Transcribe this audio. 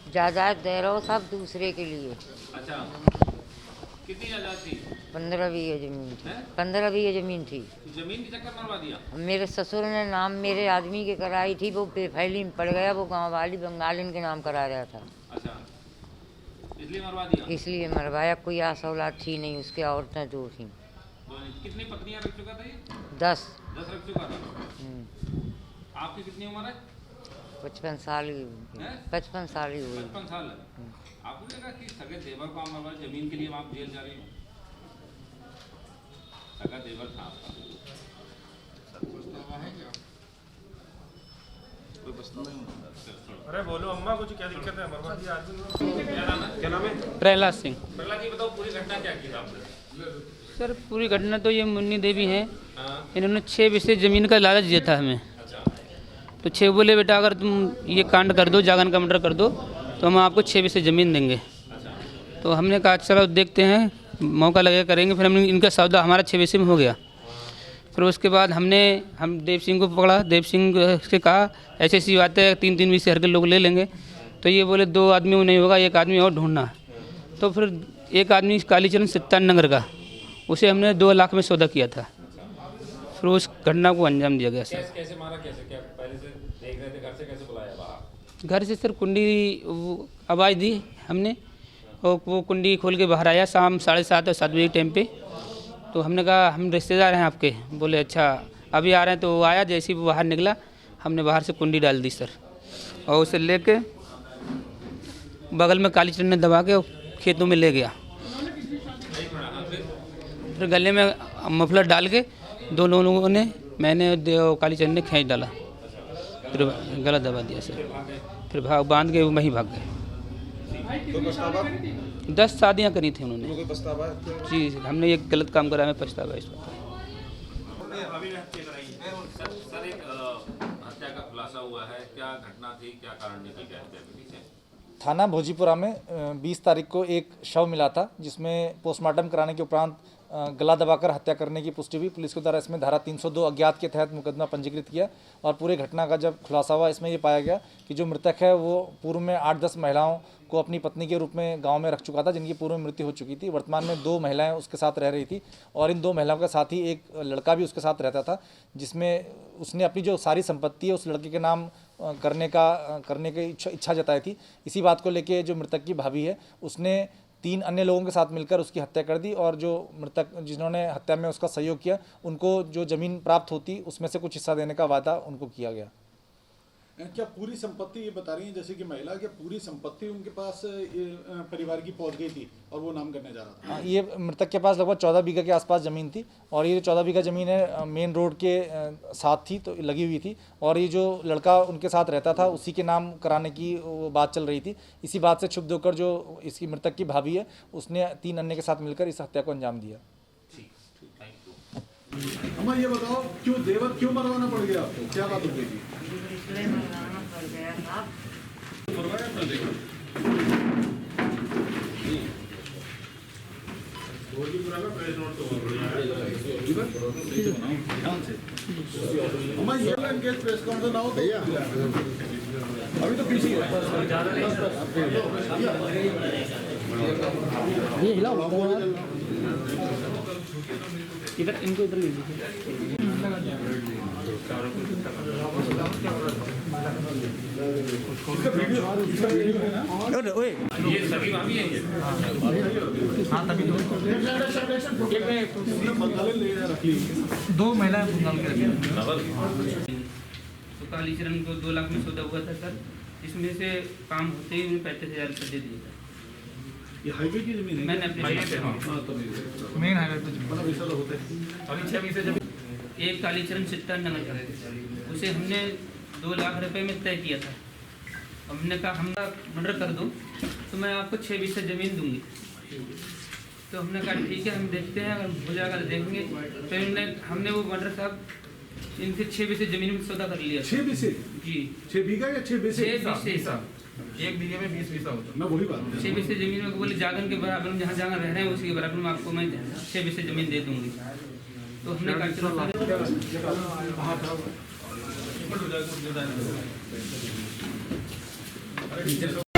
जायदाद दे रहे हो सब दूसरे के लिए। अच्छा, कितनी जायदाद थी? 15 बीघे जमीन थी। हैं? 15 बीघे जमीन थी। तो जमीन की चक्कर मरवा दिया? मेरे ससुर ने नाम मेरे आदमी के कराई थी, वो बेफैली में पड़ गया, वो गांव वाली बंगालिन के नाम करा रहा था। अच्छा, इसलिए मरवा दिया? इसलिए मरवाया। कोई आस औलाद थी नहीं, उसके औरतें दो थी। कितनी पत्नियां रख चुका था ये? 10। 10 रख चुका था। आपकी कितनी उम्र है? 55 साल ही हुई। 55 साल ही हुई। 55 साल है। आपको लगा कि सगे देवर को आप मरवा जमीन के लिए आप जेल जा रही हो? सगा देवर था आपका। कोई पछतावा नहीं? अरे बोलो अम्मा, कुछ क्या दिक्कत है? मरवा दिया आदमी। क्या नाम है? प्रहलाद सिंह। प्रहलाद जी बताओ, पूरी घटना क्या की था आपने? सर पूरी घटना तो ये मुन्नी देवी हैं, हाँ। इन्होंने 6 बीघे जमीन का लालच दिया था हमें। तो 6 बोले बेटा अगर तुम ये कांड कर दो, जागन का मर्डर कर दो, तो हम आपको 6 बीघे जमीन देंगे। तो हमने कहा चलो देखते हैं, मौका लगेगा करेंगे। फिर हमने इनका सौदा हमारा 6 बीघे में हो गया। फिर उसके बाद हम देव सिंह को पकड़ा। देव सिंह से कहा ऐसी ऐसी बात है, 3-3 बीघे हर के लोग ले लेंगे। तो ये बोले 2 आदमी में नहीं होगा, एक आदमी और ढूंढना। तो फिर एक आदमी कालीचरण सत्तान नगर का, उसे हमने 2 लाख में सौदा किया था। फिर उस घटना को अंजाम दिया गया। सर कैसे मारा? कैसे? क्या पहले से देख रहे थे? घर से कैसे बुलाया बाहर? घर से सर कुंडी आवाज़ दी हमने, और वो कुंडी खोल के बाहर आया शाम 7:30 और 7 बजे टाइम पे। तो हमने कहा हम रिश्तेदार हैं आपके। बोले अच्छा अभी आ रहे हैं। तो वो आया, जैसे ही वो बाहर निकला हमने बाहर से कुंडी डाल दी सर, और उसे लेके बगल में कालीचरण ने दबा के खेतों में ले गया। फिर गले में मफलर डाल के दोनों लोगों ने, मैंने और कालीचरण ने खींच डाला, फिर गला दबा दिया सर। फिर बांध के वहीं भाग गए। 10 शादियाँ करी थी उन्होंने। जी हमने ये गलत काम करा, हमें पछतावा इस बात। सर एक हत्या का खुलासा हुआ है, क्या घटना थी, क्या कारण निकल गया हत्या के पीछे? थाना भोजीपुरा में 20 तारीख को एक शव मिला था, जिसमें पोस्टमार्टम कराने के उपरांत गला दबाकर हत्या करने की पुष्टि हुई। पुलिस के द्वारा इसमें धारा 302 अज्ञात के तहत मुकदमा पंजीकृत किया, और पूरे घटना का जब खुलासा हुआ इसमें ये पाया गया कि जो मृतक है वो पूर्व में 8-10 महिलाओं को अपनी पत्नी के रूप में गांव में रख चुका था, जिनकी पूर्व में मृत्यु हो चुकी थी। वर्तमान में 2 महिलाएं उसके साथ रह रही थी, और इन 2 महिलाओं के साथ ही एक लड़का भी उसके साथ रहता था, जिसमें उसने अपनी जो सारी संपत्ति है उस लड़के के नाम करने की इच्छा जताई थी। इसी बात को लेके जो मृतक की भाभी है उसने 3 अन्य लोगों के साथ मिलकर उसकी हत्या कर दी, और जो मृतक जिन्होंने हत्या में उसका सहयोग किया उनको जो ज़मीन प्राप्त होती उसमें से कुछ हिस्सा देने का वादा उनको किया गया। क्या पूरी संपत्ति, ये बता रही हैं जैसे कि महिला, क्या पूरी संपत्ति उनके पास परिवार की पहुंच गई थी और वो नाम करने जा रहा था? ये मृतक के पास लगभग 14 बीघा के आसपास ज़मीन थी, और ये 14 बीघा ज़मीन है मेन रोड के साथ थी, तो लगी हुई थी, और ये जो लड़का उनके साथ रहता था उसी के नाम कराने की वो बात चल रही थी। इसी बात से क्षुब्ध होकर जो इसकी मृतक की भाभी है उसने 3 अन्य के साथ मिलकर इस हत्या को अंजाम दिया। अम्मा ये बताओ, क्यों देवर क्यों मरवाना पड़ गया आपको? क्या बात हो गई थी? मरवाना पड़ गया था। अम्मा ये एंगेज प्रेस कॉन्फ्रेंस ना हो भैया, अभी तो पीछे है। ये हिलाओ इधर, इनको इधर ले लीजिए। ये सभी भाभी हैं ये? हाँ तभी तो 2 महिलाएं बंगाल के रखी। तो कालीचरण को 2 लाख में सौदा हुआ था सर, इसमें से काम होते ही उन्हें 35,000 रुपये दे दिया था। ये हाईवे की जमीन है? मैंने अपने मेन हाईवे पे मतलब ऐसा होता है। अभी 6 बीघे जमीन एक कालीचरण सत्तान नगर, उसे हमने 2 लाख रुपए में तय किया था। हमने कहा हम मर्डर कर दो तो मैं आपको 6 बीघे ज़मीन दूंगी। तो हमने कहा ठीक है हम देखते हैं, अगर हो जाएगा तो देखेंगे। फिर हमने वो मर्डर साहब इनसे 6 बीघे ज़मीन में सौदा कर लिया। 6 बीघे? जी 6 बीघा या 6 बीघे? 6 बीघे। 1 बीघे में 20 बीघा होता है। मैं वही बात 6 बीघे ज़मीन में बोले जागन के बराबर में जहाँ जहाँ रह रहे हैं उसी के बराबर में आपको मैं 6 बीघे ज़मीन दे दूंगी। तो हमने कहा चलो